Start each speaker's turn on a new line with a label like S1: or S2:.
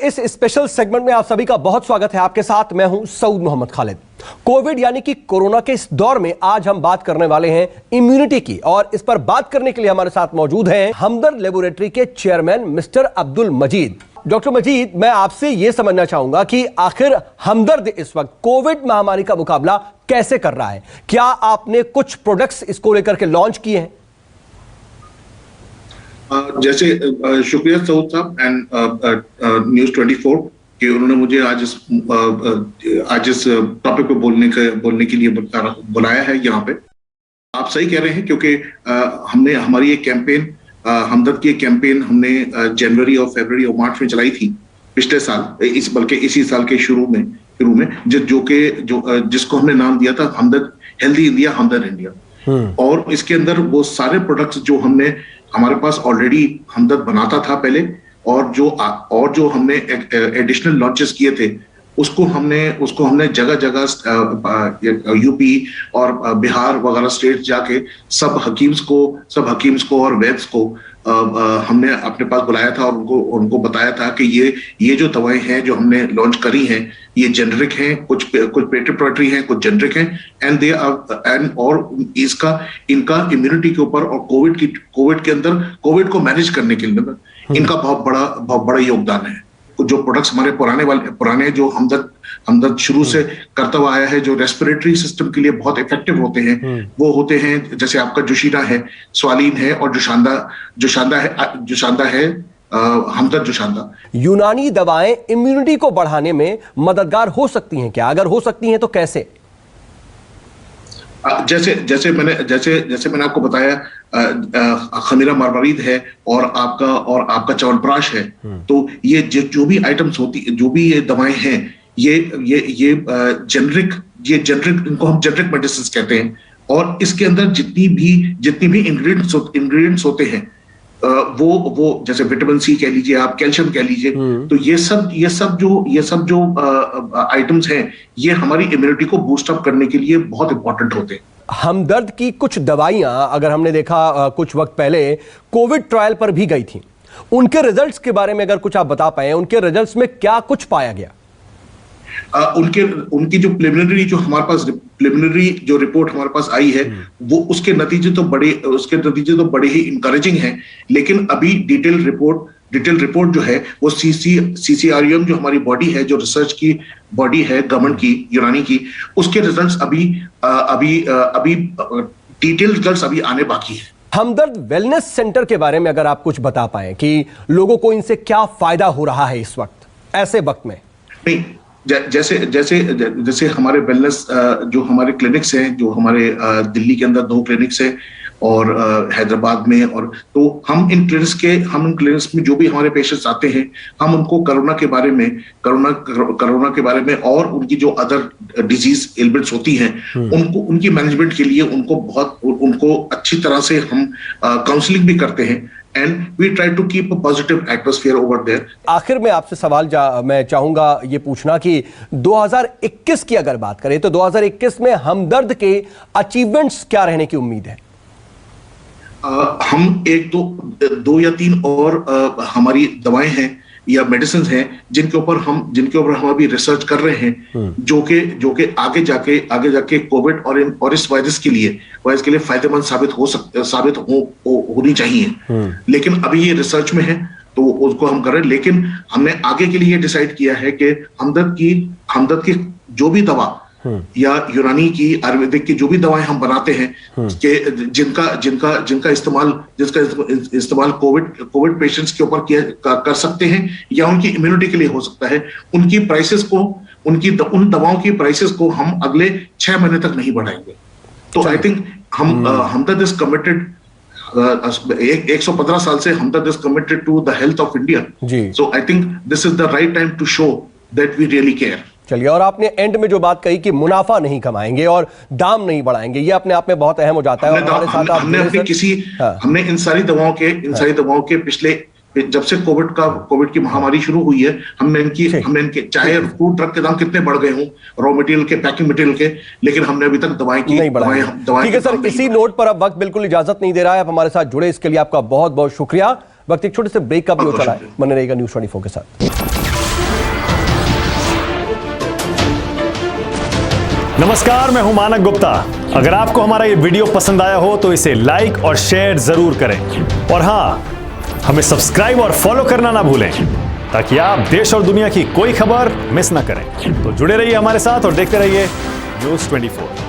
S1: इस special segment में आप सभी का बहुत स्वागत है। आपके साथ मैं हूं सऊद मोहम्मद खालिद। कोविड यानी कि कोरोना के इस दौर में आज हम बात करने वाले हैं इम्यूनिटी की, और इस पर बात करने के लिए हमारे साथ मौजूद हैं हमदर्द लेबोरेटरी के चेयरमैन मिस्टर अब्दुल मजीद। डॉक्टर मजीद, मैं आपसे यह समझना चाहूंगा कि आखिर हमदर्द इस वक्त कोविड महामारी का मुकाबला कैसे कर रहा है? क्या आपने कुछ प्रोडक्ट्स इसको लेकर के लॉन्च किए हैं?
S2: जैसे शुक्रिया सऊद साहब एंड न्यूज़ 24 कि उन्होंने मुझे आज इस टॉपिक पे बोलने के लिए बुलाया है यहाँ पे। आप सही कह रहे हैं, क्योंकि हमने हमारी एक कैंपेन, हमदर्द की एक कैंपेन हमने जनवरी और फरवरी और मार्च में चलाई थी पिछले साल, बल्कि इसी साल के शुरू में जिसको हमने नाम दिया था हमदर्द हेल्दी इंडिया, हमदर्द इंडिया। और इसके अंदर वो सारे प्रोडक्ट्स जो हमारे पास ऑलरेडी हमदर्द बनाता था पहले, और जो हमने एडिशनल लॉन्चेस किए थे, उसको हमने जगह जगह यूपी और बिहार वगैरह स्टेट जाके सब हकीम्स को और वैद्स को हमने अपने पास बुलाया था और उनको बताया था कि ये जो दवाएं हैं जो हमने लॉन्च करी हैं, ये जेनरिक हैं, कुछ पेटेंट प्रोटेक्टरी हैं, कुछ जेनरिक हैं, और इनका इम्यूनिटी के ऊपर और कोविड के अंदर कोविड को मैनेज करने के लिए इनका बहुत बड़ा योगदान है। जो प्रोडक्ट्स हमारे पुराने जो हमदर्द शुरू से करता हुआ आया है, जो रेस्पिरेटरी सिस्टम के लिए बहुत इफेक्टिव होते हैं, वो होते हैं जैसे आपका जोशीना है, स्वालीन है, और जोशांदा है, हमदर्द जोशांदा।
S1: यूनानी दवाएं इम्यूनिटी को बढ़ाने में मददगार हो सकती हैं क्या? अगर हो सकती हैं तो कैसे?
S2: जैसे मैंने आपको बताया, खमीरा मारवारीद है और आपका च्यवनप्राश है। तो ये जो भी आइटम्स जो भी ये दवाएं हैं, ये जेनरिक इनको हम जेनरिक मेडिसिन कहते हैं। और इसके अंदर जितनी भी इंग्रेडिएंट्स होते हैं, वो जैसे विटामिन सी कह लीजिए, आप कैल्शियम कह लीजिए, तो ये सब जो आइटम्स हैं, ये हमारी इम्यूनिटी को बूस्ट अप करने के लिए बहुत इंपॉर्टेंट होते हैं।
S1: हमदर्द की कुछ दवाइयां, अगर हमने देखा कुछ वक्त पहले कोविड ट्रायल पर भी गई थी, उनके रिजल्ट्स के बारे में अगर कुछ आप बता पाए, उनके रिजल्ट्स में क्या कुछ पाया गया?
S2: उनकी जो प्रिलिमिनरी जो रिपोर्ट हमारे पास आई है, वो उसके नतीजे तो बड़े ही इंकरेजिंग हैं। लेकिन अभी डिटेल रिपोर्ट जो है, वो CCRUM जो हमारी बॉडी है, जो रिसर्च की बॉडी है गवर्नमेंट की, यूनानी की, उसके रिजल्ट्स अभी डिटेल रिजल्ट्स अभी आने बाकी है।
S1: हमदर्द वेलनेस सेंटर के बारे में अगर आप कुछ बता पाए कि लोगों को इनसे क्या फायदा हो रहा है इस वक्त, ऐसे वक्त में?
S2: नहीं, जैसे हमारे वेलनेस जो हमारे क्लिनिक्स हैं, जो हमारे दिल्ली के अंदर 2 क्लिनिक्स हैं और हैदराबाद में, और तो हम इन क्लिनिक्स में जो भी हमारे पेशेंट्स आते हैं, हम उनको कोरोना के बारे में और उनकी जो अदर डिजीज एलिमेंट्स होती हैं, उनकी मैनेजमेंट के लिए उनको अच्छी तरह से हम काउंसलिंग भी करते हैं। And we try to keep a positive atmosphere over there.
S1: आखिर में आपसे सवाल मैं चाहूंगा ये पूछना कि 2021 की अगर बात करें, तो 2021 में हमदर्द के अचीवमेंट्स क्या रहने की उम्मीद है?
S2: हम दो या तीन और हमारी दवाएं हैं या मेडिसिन हैं जिनके ऊपर हम अभी रिसर्च कर रहे हैं, जो कि आगे जाके कोविड और इस वायरस के लिए फायदेमंद साबित होनी चाहिए। लेकिन अभी ये रिसर्च में है, तो उसको हम कर रहे हैं। लेकिन हमने आगे के लिए डिसाइड किया है कि हमदर्द की जो भी दवा या यूनानी की, आयुर्वेदिक की जो भी दवाएं हम बनाते हैं, कि जिनका इस्तेमाल कोविड पेशेंट्स के ऊपर कर सकते हैं या उनकी इम्यूनिटी के लिए हो सकता है, उन दवाओं की प्राइसेस को हम अगले 6 महीने तक नहीं बढ़ाएंगे। तो I think Hamdard is committed, 115 साल से Hamdard is committed to the health of India. So I think this is the right time to show that we really care.
S1: चलिए, और आपने एंड में जो बात कही कि मुनाफा नहीं कमाएंगे और दाम नहीं बढ़ाएंगे, ये अपने आप में बहुत अहम हो जाता है।
S2: हमने इन सारी दवाओं के पिछले, जब से कोविड की महामारी शुरू हुई है, हमने इनके चाहे फूड ट्रक के दाम कितने बढ़ गए हों, रॉ मटेरियल के, पैकिंग मटेरियल के, लेकिन हमने अभी तक दवाएं नहीं बढ़ाई।
S1: ठीक है सर, इसी नोट पर अब वक्त बिल्कुल इजाजत नहीं दे रहा है। आप हमारे साथ जुड़े, इसके लिए आपका बहुत बहुत शुक्रिया। वक्त एक छोटे से ब्रेक का भी हो चला है। बने रहिएगा न्यूज़ 24 के साथ।
S3: नमस्कार, मैं हूं मानक गुप्ता। अगर आपको हमारा ये वीडियो पसंद आया हो तो इसे लाइक और शेयर जरूर करें और हाँ, हमें सब्सक्राइब और फॉलो करना ना भूलें ताकि आप देश और दुनिया की कोई खबर मिस ना करें। तो जुड़े रहिए हमारे साथ और देखते रहिए News 24।